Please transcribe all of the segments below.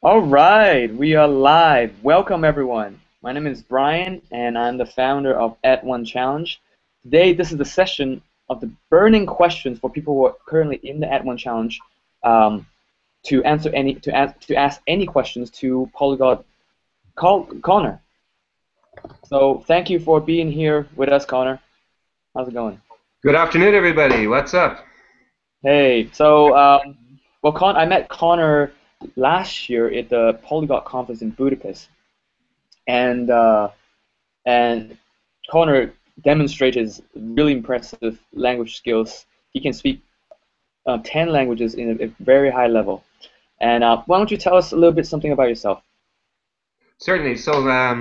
All right, we are live. Welcome, everyone. My name is Brian, and I'm the founder of Add1Challenge. Today, this is the session of the burning questions for people who are currently in the Add1Challenge to ask any questions to Polyglot Connor. So, thank you for being here with us, Connor. How's it going? Good afternoon, everybody. What's up? Hey, I met Connor last year at the Polyglot conference in Budapest, and and Conor demonstrated his really impressive language skills. He can speak 10 languages in a very high level. And why don't you tell us a little bit something about yourself? Certainly. I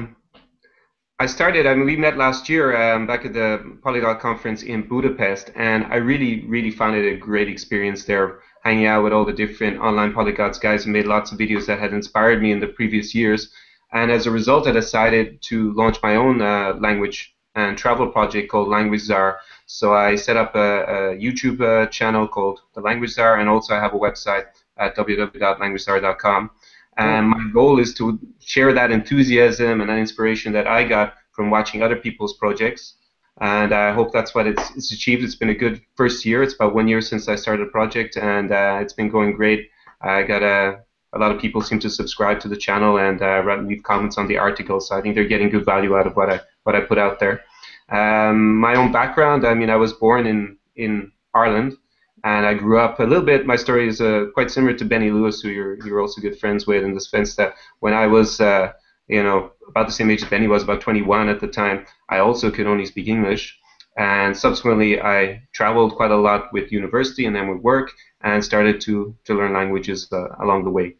mean, we met last year back at the Polyglot conference in Budapest, and I really found it a great experience there, hanging out with all the different online polyglots guys who made lots of videos that had inspired me in the previous years. And as a result, I decided to launch my own language and travel project called Language Czar. So I set up a YouTube channel called The Language Czar, and also I have a website at www.languagezar.com. And Cool. my goal is to share that enthusiasm and that inspiration that I got from watching other people's projects. And I hope that's what it's achieved. It's been a good first year. It's about 1 year since I started the project, and it's been going great. I got a lot of people seem to subscribe to the channel and leave comments on the articles. So I think they're getting good value out of what I put out there. My own background, I mean, I was born in Ireland, and I grew up a little bit. My story is quite similar to Benny Lewis, who you're also good friends with, in the sense that when I was about the same age as Benny was, about 21 at the time, I also could only speak English. And subsequently, I traveled quite a lot with university and then with work, and started to learn languages along the way,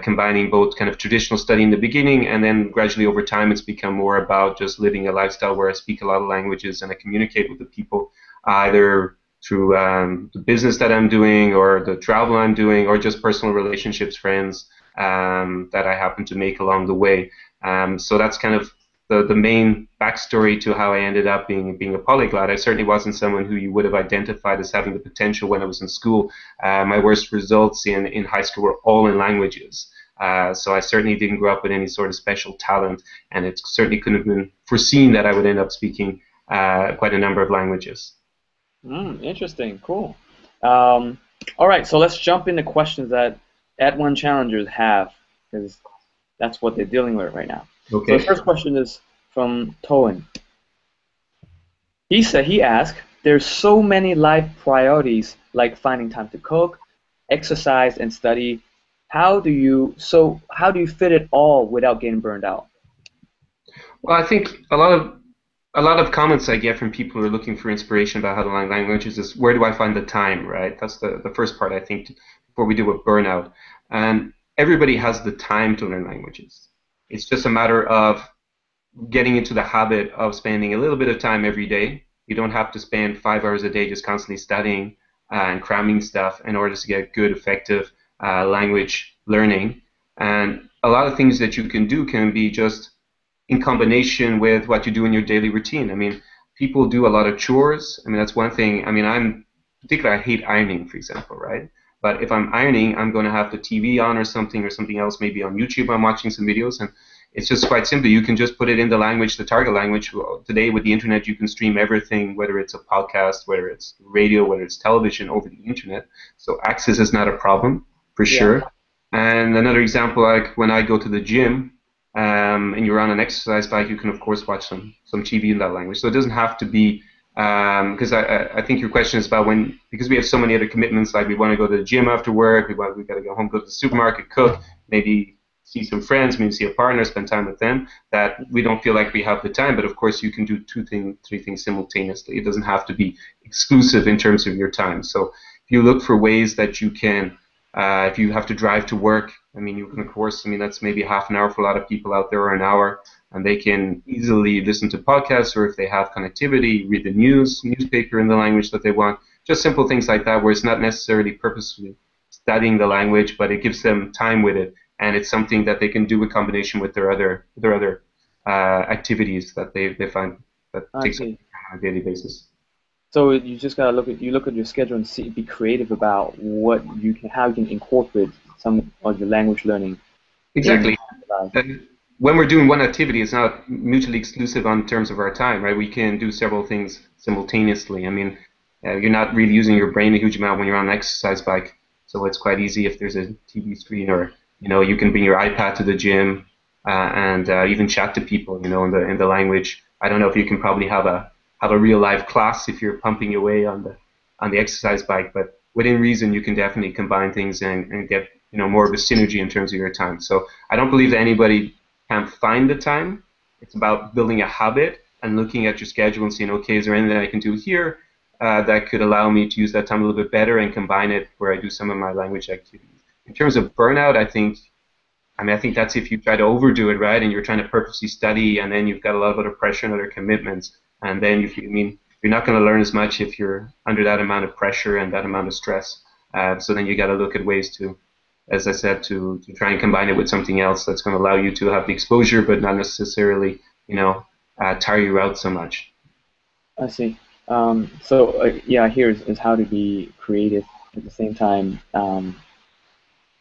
combining both kind of traditional study in the beginning, and then gradually over time, it's become more about just living a lifestyle where I speak a lot of languages and I communicate with the people either through the business that I'm doing or the travel I'm doing or just personal relationships, friends that I happen to make along the way. So that's kind of the main backstory to how I ended up being a polyglot. I certainly wasn't someone who you would have identified as having the potential when I was in school. My worst results in high school were all in languages. So I certainly didn't grow up with any sort of special talent, and it certainly couldn't have been foreseen that I would end up speaking quite a number of languages. Interesting. Cool. Um, all right, so let's jump into questions that At1 challengers have, because that's what they're dealing with right now. So the Okay. first question is from Toan. He asked, "There's so many life priorities like finding time to cook, exercise, and study. How do you fit it all without getting burned out?" Well, I think a lot of comments I get from people who are looking for inspiration about how to learn languages is where do I find the time, right? That's the first part I think before we deal with burnout. And everybody has the time to learn languages. It's just a matter of getting into the habit of spending a little bit of time every day. You don't have to spend 5 hours a day just constantly studying and cramming stuff in order to get good, effective language learning. And a lot of things that you can do can be just in combination with what you do in your daily routine. I mean, people do a lot of chores. I mean, that's one thing. I mean, particularly I hate ironing, for example, right? But if I'm ironing, I'm going to have the TV on or something else, maybe on YouTube. I'm watching some videos, and it's just quite simple. You can just put it in the language, the target language. Well, today with the internet, you can stream everything, whether it's a podcast, whether it's radio, whether it's television, over the internet. So access is not a problem for Yeah. sure. And another example, like when I go to the gym, and you're on an exercise bike, you can of course watch some TV in that language. So it doesn't have to be because I think your question is about when, because we have so many other commitments, like we want to go to the gym after work, we got to go home, go to the supermarket, cook, maybe see some friends, maybe see a partner, spend time with them, that we don't feel like we have the time. But of course, you can do three things simultaneously. It doesn't have to be exclusive in terms of your time. So if you look for ways that you can, if you have to drive to work, I mean, you can, of course, I mean, that's maybe half an hour for a lot of people out there, or an hour, and they can easily listen to podcasts, or if they have connectivity, read the newspaper in the language that they want. Just simple things like that, where it's not necessarily purposefully studying the language, but it gives them time with it, and it's something that they can do in combination with their other activities that they find that I takes up see. on a daily basis. So you just gotta look at your schedule and be creative about how you can incorporate some of your language learning. in Exactly. life. And when we're doing one activity, it's not mutually exclusive on terms of our time, right? We can do several things simultaneously. I mean, you're not really using your brain a huge amount when you're on an exercise bike, so it's quite easy if there's a TV screen, or you can bring your iPad to the gym and even chat to people, in the language. I don't know if you can probably have a real live class if you're pumping away on the exercise bike, but within reason, you can definitely combine things and get more of a synergy in terms of your time. So I don't believe that anybody can find the time. It's about building a habit and looking at your schedule and saying, okay, is there anything I can do here that could allow me to use that time a little bit better and combine it where I do some of my language activities. In terms of burnout, I think that's if you try to overdo it, right, and you're trying to purposely study, and then you've got a lot of other pressure and other commitments, and then you're not going to learn as much if you're under that amount of pressure and that amount of stress. So then you got to look at ways to, as I said, to try and combine it with something else that's going to allow you to have the exposure, but not necessarily, tire you out so much. I see. So yeah, here is how to be creative at the same time.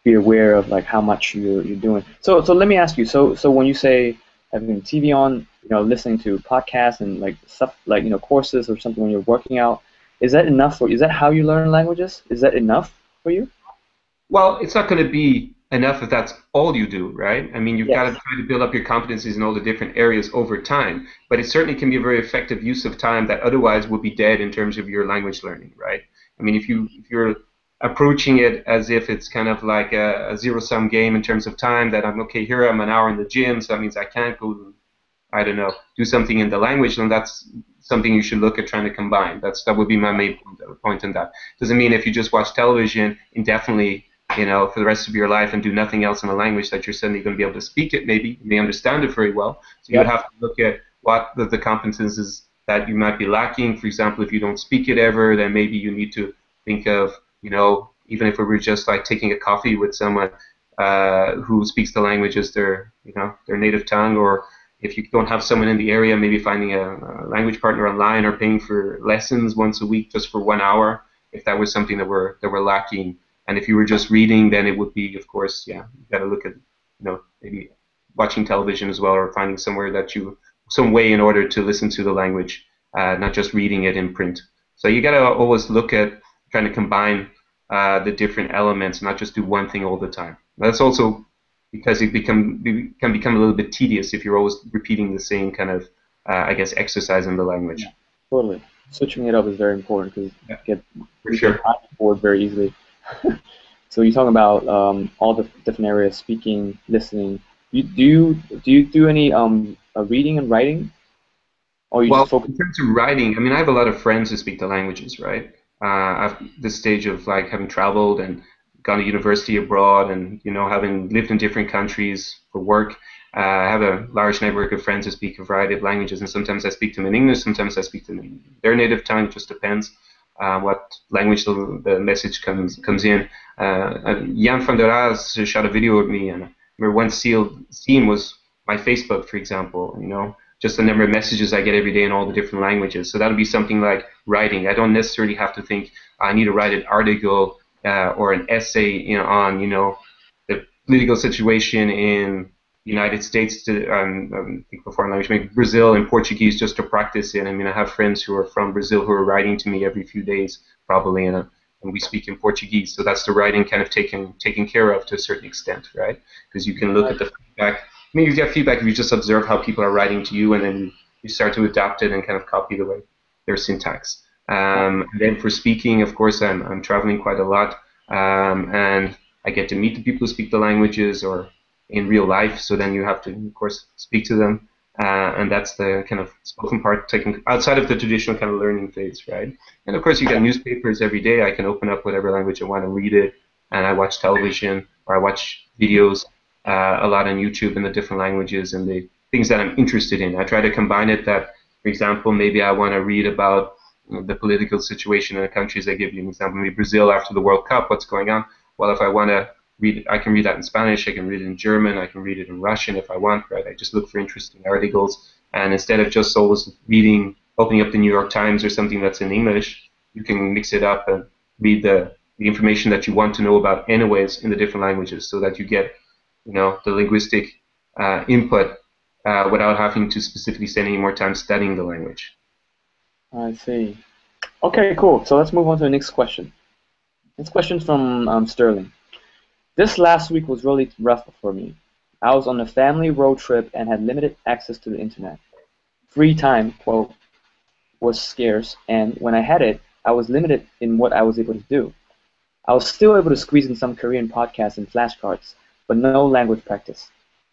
Be aware of like how much you're doing. So let me ask you. So when you say having TV on, listening to podcasts and like stuff like courses or something when you're working out, is that enough for? Is that how you learn languages? Is that enough for you? Well, it's not going to be enough if that's all you do, right? I mean, you've got to Yes. try to build up your competencies in all the different areas over time, but it certainly can be a very effective use of time that otherwise would be dead in terms of your language learning, right? I mean, if you're approaching it as if it's kind of like a zero-sum game in terms of time, that I'm okay here, I'm an hour in the gym, so that means I can't go, I don't know, do something in the language, then that's something you should look at trying to combine. That would be my main point on that. Doesn't mean if you just watch television indefinitely, for the rest of your life and do nothing else in a language that you're suddenly going to be able to speak it. Maybe you may understand it very well. So you would Yep. have to look at what the competences that you might be lacking. For example, if you don't speak it ever, then maybe you need to think of, even if we were just like taking a coffee with someone who speaks the language as their native tongue, or if you don't have someone in the area, maybe finding a language partner online or paying for lessons once a week just for 1 hour, if that was something that we're lacking. And if you were just reading, then it would be, of course, yeah, you got to look at, maybe watching television as well, or finding somewhere some way in order to listen to the language, not just reading it in print. So you got to always look at trying to combine the different elements, not just do one thing all the time. That's also because it can become a little bit tedious if you're always repeating the same kind of, I guess, exercise in the Yeah. language. Totally. Switching it up is very important because Yeah, for you get sure. bored very easily. So you're talking about all the different areas, speaking, listening. Do you do any reading and writing, or you Well, just focus? in terms of writing, I mean, I have a lot of friends who speak the languages, right? I've this stage of like having traveled and gone to university abroad, and having lived in different countries for work. I have a large network of friends who speak a variety of languages, and sometimes I speak to them in English, sometimes I speak to them in their native tongue. It just depends what language the message comes in. Jan van der Raas shot a video of me, and I remember one scene was my Facebook, for example. Just the number of messages I get every day in all the different languages. So that would be something like writing. I don't necessarily have to think I need to write an article or an essay on the political situation in the United States to think before language, maybe Brazil and Portuguese just to practice it. I mean, I have friends who are from Brazil who are writing to me every few days probably, and we speak in Portuguese. So that's the writing kind of taken care of to a certain extent, right? Because you can look at the feedback. I mean, you get feedback if you just observe how people are writing to you, and then you start to adapt it and kind of copy the way their syntax. And then for speaking, of course, I'm traveling quite a lot, and I get to meet the people who speak the languages or in real life. So then you have to, of course, speak to them, and that's the kind of spoken part taken outside of the traditional kind of learning phase, right? And of course, you get newspapers every day. I can open up whatever language I want to read it, and I watch television or I watch videos a lot on YouTube in the different languages and the things that I'm interested in. I try to combine it that, for example, maybe I want to read about the political situation in the countries. I give you an example, maybe Brazil after the World Cup, what's going on. Well, if I want to read, I can read that in Spanish, I can read it in German, I can read it in Russian if I want, right? I just look for interesting articles, and instead of just always opening up the New York Times or something that's in English, you can mix it up and read the information that you want to know about anyways in the different languages so that you get the linguistic input without having to specifically spend any more time studying the language. I see. Okay, cool. So let's move on to the next question. This question's from Sterling. This last week was really rough for me. I was on a family road trip and had limited access to the internet. Free time, quote, was scarce, and when I had it, I was limited in what I was able to do. I was still able to squeeze in some Korean podcasts and flashcards, but no language practice.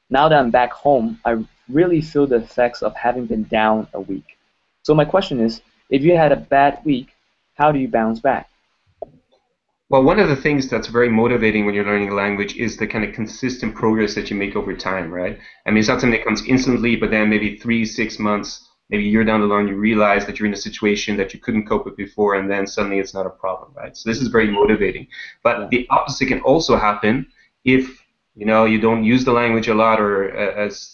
Now that I'm back home, I really feel the effects of having been down a week. So my question is, if you had a bad week, how do you bounce back? Well, one of the things that's very motivating when you're learning a language is the kind of consistent progress that you make over time, right? I mean, it's not something that comes instantly, but then maybe 3, 6 months, maybe a year down the line, you realize that you're in a situation that you couldn't cope with before, and then suddenly it's not a problem, right? So this is very motivating. But the opposite can also happen if you don't use the language a lot, or as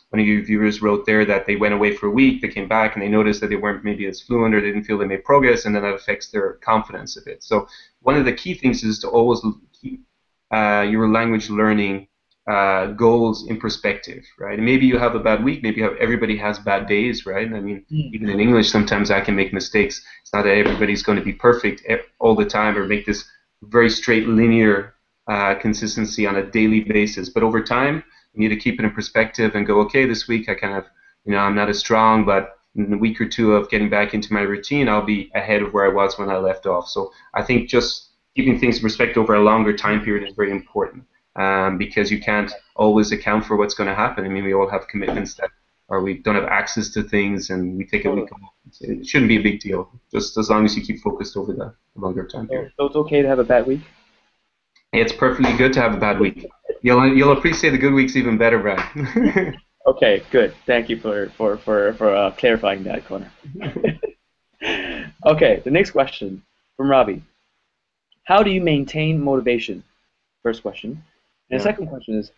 one of your viewers wrote there, that they went away for a week, they came back, and they noticed that they weren't maybe as fluent, or they didn't feel they made progress, and then that affects their confidence a bit. So one of the key things is to always keep your language learning goals in perspective, right? And maybe you have a bad week, maybe everybody has bad days, right? I mean, even in English, sometimes I can make mistakes. It's not that everybody's going to be perfect all the time or make this very straight linear consistency on a daily basis. But over time, you need to keep it in perspective and go, okay, this week I kind of, I'm not as strong, but in a week or two of getting back into my routine, I'll be ahead of where I was when I left off. So I think just keeping things in perspective over a longer time period is very important, because you can't always account for what's going to happen. I mean, we all have commitments or we don't have access to things, and we take a week off. It shouldn't be a big deal, just as long as you keep focused over the longer time period. So it's okay to have a bad week? It's perfectly good to have a bad week. You'll appreciate the good weeks even better, Brad. Okay, good. Thank you for clarifying that, Conor. Okay, the next question from Ravi. How do you maintain motivation? First question. And the second question is,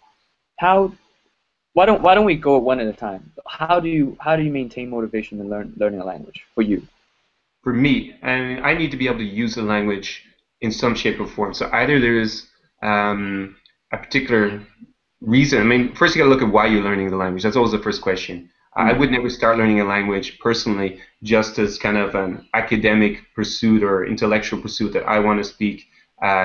why don't we go one at a time? How do you maintain motivation in learning a language for you? For me, I need to be able to use the language in some shape or form. So either there is a particular reason. I mean, first you got to look at why you're learning the language. That's always the first question. I would never start learning a language personally just as kind of an academic pursuit or intellectual pursuit that I want to speak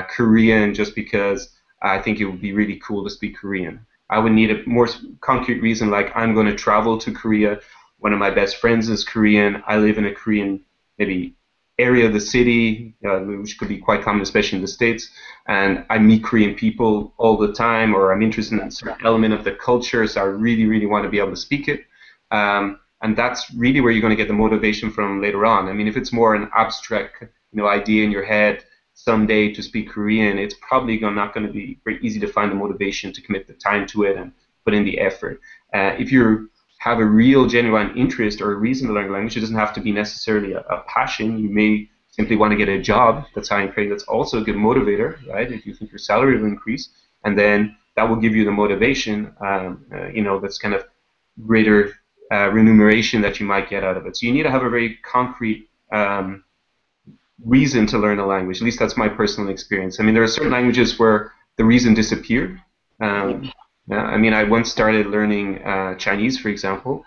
Korean just because I think it would be really cool to speak Korean. I would need a more concrete reason, like I'm going to travel to Korea. One of my best friends is Korean. I live in a Korean maybe area of the city, which could be quite common, especially in the States, and I meet Korean people all the time, or I'm interested in a certain element of the culture, so I really, really want to be able to speak it. And that's really where you're going to get the motivation from later on. I mean, if it's more an abstract, idea in your head someday to speak Korean, it's probably not going to be very easy to find the motivation to commit the time to it and put in the effort. If you have a real genuine interest or a reason to learn a language, it doesn't have to be necessarily a passion. You may simply want to get a job that's high in pay. That's also a good motivator, right? If you think your salary will increase, and then that will give you the motivation, that's kind of greater remuneration that you might get out of it. So you need to have a very concrete reason to learn a language. At least that's my personal experience. I mean, there are certain languages where the reason disappeared. I mean, I once started learning Chinese, for example,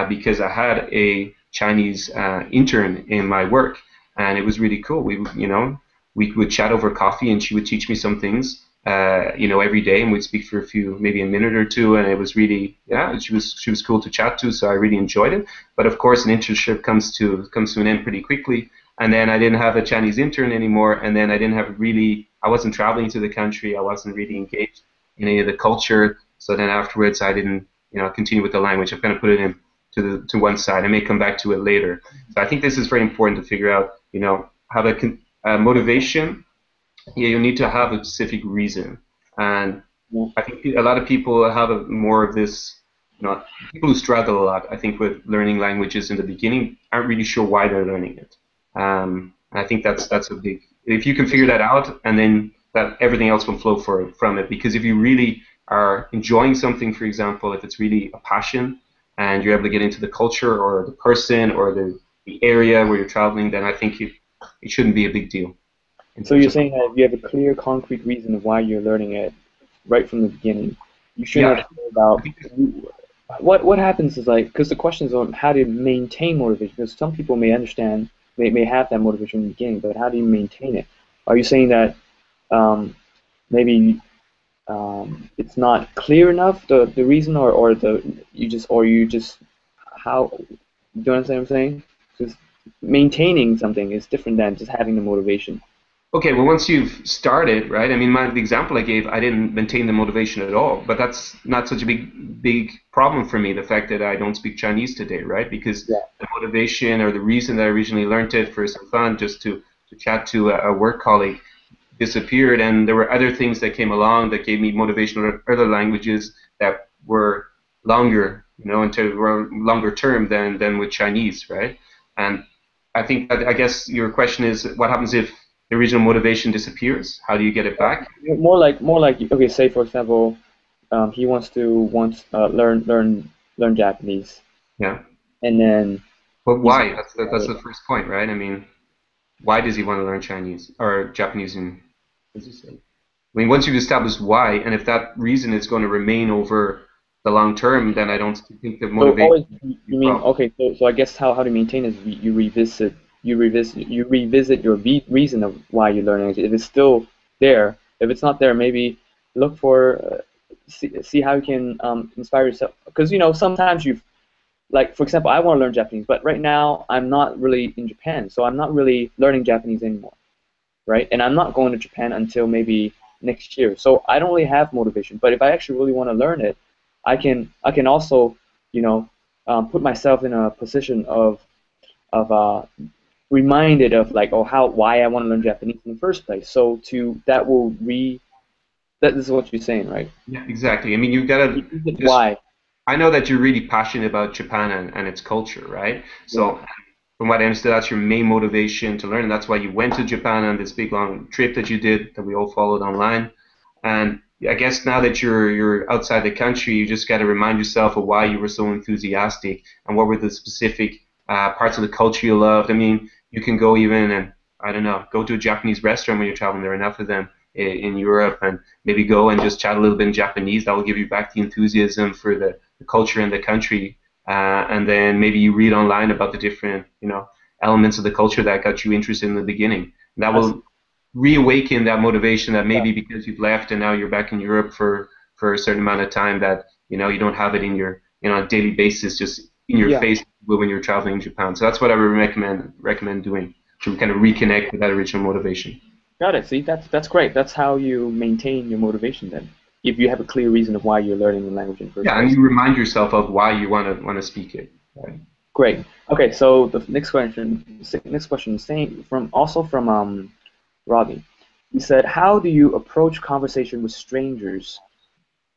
because I had a Chinese intern in my work, and it was really cool. We would chat over coffee, and she would teach me some things, every day, and we'd speak for maybe a minute or two, and it was really, she was cool to chat to, so I really enjoyed it. But of course, an internship comes to an end pretty quickly, and then I didn't have a Chinese intern anymore, and then I wasn't traveling to the country, I wasn't really engaged in any of the culture. So then afterwards, I didn't, continue with the language. I've kind of put it to one side. I may come back to it later. So I think this is very important to figure out. Have a motivation. You need to have a specific reason. And I think a lot of people have more of this. People who struggle a lot, I think, with learning languages in the beginning aren't really sure why they're learning it. I think that's a big. If you can figure that out, and then that everything else will flow from it. Because if you really are enjoying something, for example, if it's really a passion and you're able to get into the culture or the person or the area where you're traveling, then I think it shouldn't be a big deal. So you're saying that if you have a clear, concrete reason of why you're learning it right from the beginning, You shouldn't Yeah, have to worry about I think what happens is like because the question is on how to maintain motivation. Because some people may understand, may have that motivation in the beginning, but how do you maintain it? Are you saying that maybe it's not clear enough the reason or the you just how do you understand what I'm saying? Just maintaining something is different than just having the motivation. okay, well, once you've started, right? I mean, the example I gave, I didn't maintain the motivation at all, but that's not such a big problem for me, the fact that I don't speak Chinese today, right? Because Yeah. the motivation or the reason that I originally learned it for some fun, just to chat to a work colleague, disappeared, and there were other things that came along that gave me motivation in other languages that were longer, were longer term than with Chinese, right? And I think that I guess your question is what happens if the original motivation disappears? How do you get it back? More like okay, say for example, he wants learn Japanese, Yeah. and then But he's why? That's the first point, right? I mean, why does he want to learn Chinese or Japanese in, as you say? I mean, once you've established why, and if that reason is going to remain over the long term, then I don't think the so motivation always is a you mean problem. okay, so I guess how to maintain is you revisit your reason of why you learn English. If it's still there, if it's not there, maybe look for see how you can inspire yourself because sometimes you like for example I want to learn Japanese, but right now I'm not really in Japan, so I'm not really learning Japanese anymore, right? And I'm not going to Japan until maybe next year. So I don't really have motivation. But if I actually really want to learn it, I can also, you know, put myself in a position of reminded of like oh how why I want to learn Japanese in the first place. So to that will re that this is what you're saying, right? Yeah, exactly. I mean, you've got to Revisit just. why. I know that you're really passionate about Japan and its culture, right? Yeah. So, from what I understood, that's your main motivation to learn, and that's why you went to Japan on this big long trip that you did that we all followed online. And I guess now that you're outside the country, you just got to remind yourself of why you were so enthusiastic and what were the specific parts of the culture you loved. I mean, you can go even and I don't know, go to a Japanese restaurant when you're traveling. There are enough of them in Europe, and maybe go and just chat a little bit in Japanese. That will give you back the enthusiasm for the culture and the country. And then maybe you read online about the different, elements of the culture that got you interested in the beginning. And that That's, will reawaken that motivation that yeah. maybe because you've left and now you're back in Europe for a certain amount of time that you don't have it in your on a daily basis just in your Yeah. face when you're traveling in Japan. So that's what I would recommend doing to kind of reconnect with that original motivation. Got it. See, that's great. That's how you maintain your motivation then. If you have a clear reason of why you're learning the language in the first Yeah, and place. you remind yourself of why you want to speak it. Right? Great. Okay, so the next question, same from also from Robbie. He said, "How do you approach conversation with strangers?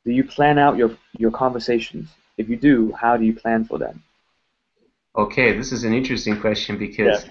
Do you plan out your conversations? If you do, how do you plan for them?" Okay, this is an interesting question Yeah. because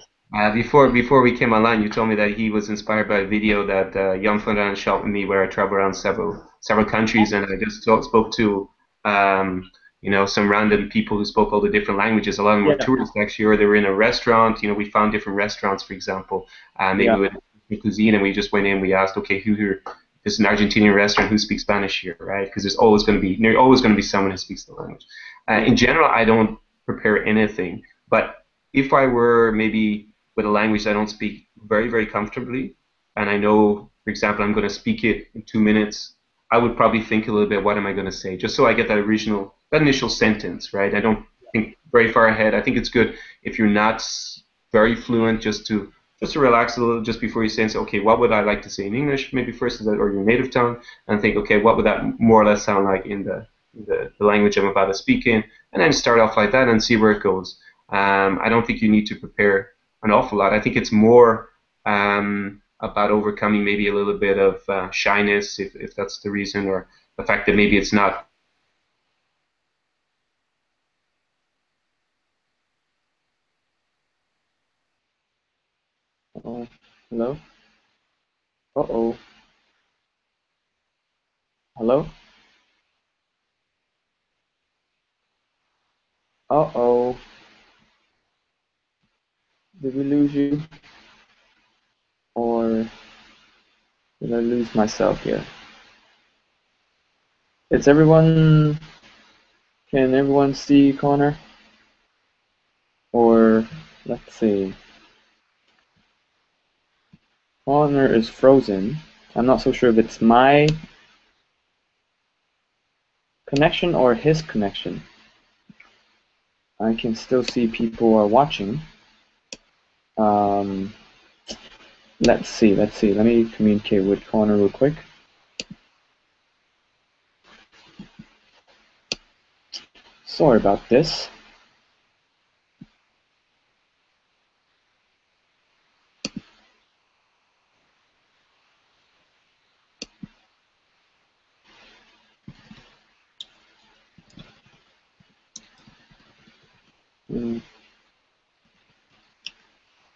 before we came online, you told me that he was inspired by a video that Jan Van shot with me where I travel around several countries and I just spoke to some random people who spoke all the different languages. A lot of them were Yeah. tourists actually, or they were in a restaurant. We found different restaurants, for example, maybe Yeah. with cuisine, and we just went in. We asked, okay, who here? This is an Argentinian restaurant. Who speaks Spanish here, right? Because there's always going to be someone who speaks the language. Yeah. In general, I don't prepare anything. But if I were maybe with a language I don't speak very, very comfortably, and I know, for example, I'm going to speak it in 2 minutes, I would probably think a little bit, what am I going to say? Just so I get that initial sentence, right? I don't think very far ahead. I think it's good if you're not very fluent, just to relax a little just before you say, okay, what would I like to say in English, maybe first, or your native tongue, and think, okay, what would that more or less sound like in the language I'm about to speak in, and then start off like that and see where it goes. I don't think you need to prepare an awful lot. I think it's more about overcoming maybe a little bit of shyness, if that's the reason, or the fact that maybe it's not. Oh, hello? Uh-oh. Hello? Uh-oh. Did we lose you? Or did I lose myself here? Is everyone, can everyone see Connor? Or, let's see. Connor is frozen. I'm not so sure if it's my connection or his connection. I can still see people are watching. Um, let's see. Let me communicate with Connor real quick. Sorry about this.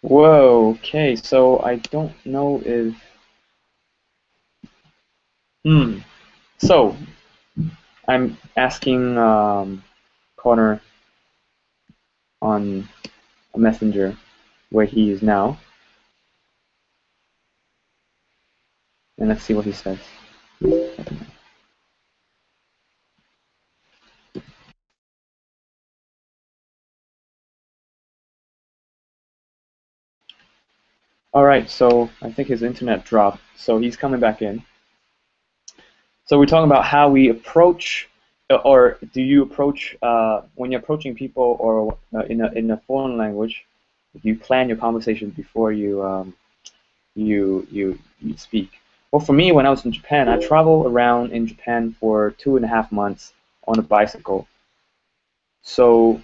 Whoa, okay, so I don't know if... So, I'm asking Connor on a messenger where he is now, and let's see what he says. Alright, so I think his internet dropped, so he's coming back in. So we're talking about how we approach, or do you approach, when you're approaching people or in a foreign language, you plan your conversation before you speak. Well, for me, when I was in Japan, I traveled around in Japan for 2.5 months on a bicycle. So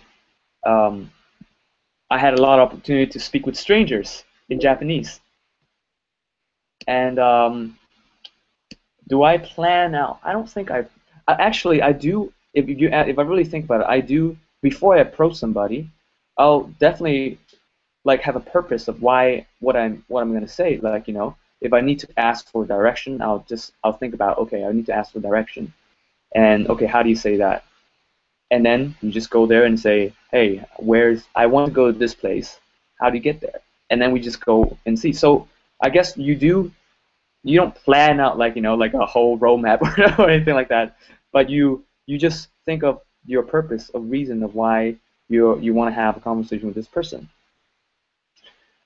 I had a lot of opportunity to speak with strangers in Japanese. And do I plan out? I don't think actually, I do. If I really think about it, I do. Before I approach somebody, I'll definitely like have a purpose of what I'm gonna say. Like, if I need to ask for direction, I'll think about, okay, I need to ask for direction, and okay, how do you say that? And then you just go there and say, hey, I want to go to this place. How do you get there? And then we just go and see. So I guess you don't plan out like like a whole roadmap or anything like that, but you just think of your purpose, of reason of why you want to have a conversation with this person.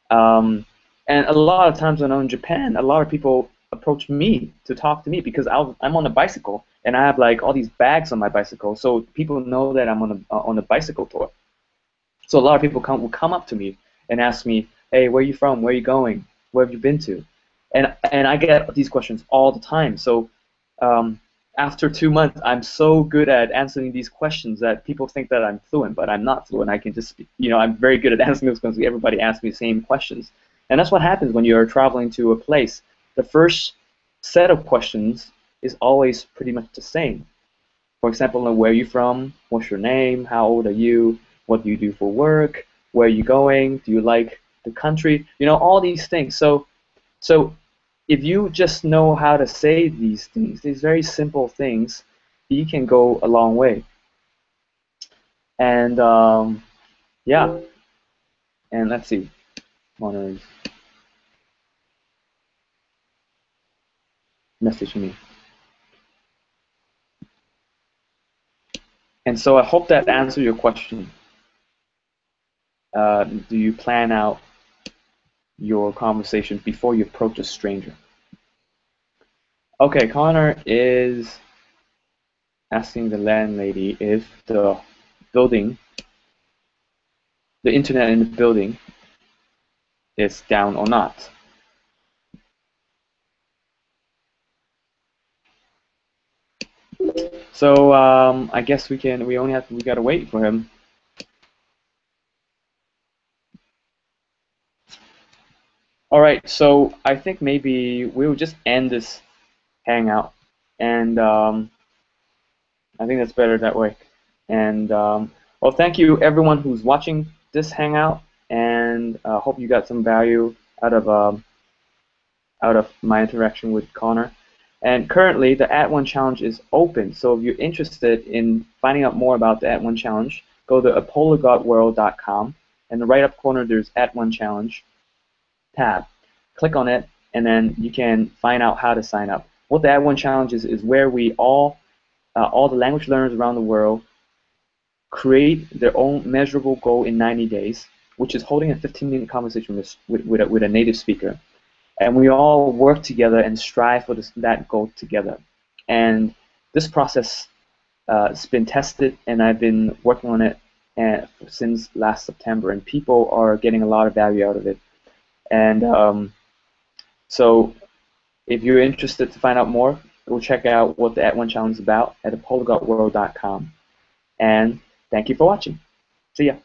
Um, and a lot of times when I'm in Japan, a lot of people approach me to talk to me because I'm on a bicycle and I have like all these bags on my bicycle, so people know that I'm on a bicycle tour. So a lot of people will come up to me and ask me, "Hey, where are you from? Where are you going? Where have you been to?" And I get these questions all the time. So um, after 2 months, I'm so good at answering these questions that people think that I'm fluent, but I'm not fluent. I can just, I'm very good at answering those questions. Everybody asks me the same questions, and that's what happens when you're traveling to a place. The first set of questions is always pretty much the same. For example, like, where are you from? What's your name? How old are you? What do you do for work? Where are you going? Do you like the country? All these things. So if you just know how to say these things, these very simple things, you can go a long way. And yeah, and let's see, Conor is messaging me. And so I hope that answered your question. Do you plan out your conversation before you approach a stranger? Okay, Connor is asking the landlady if the building, the internet in the building is down or not. So I guess we gotta wait for him. All right, so I think maybe we'll just end this hangout, and I think that's better that way. And well, thank you everyone who's watching this hangout, and hope you got some value out of my interaction with Connor. And currently, the Add1Challenge is open, so if you're interested in finding out more about the Add1Challenge, go to polyglotworld.com, and in the right up corner there's Add1Challenge tab. Click on it, and then you can find out how to sign up. What the Add1Challenge is where we all all the language learners around the world create their own measurable goal in 90 days, which is holding a 15-minute conversation with a native speaker. And we all work together and strive for that goal together. And this process has been tested, and I've been working on it since last September, and people are getting a lot of value out of it. And so if you're interested to find out more, go check out what the Add1Challenge is about at polyglotworld.com. And thank you for watching. See ya.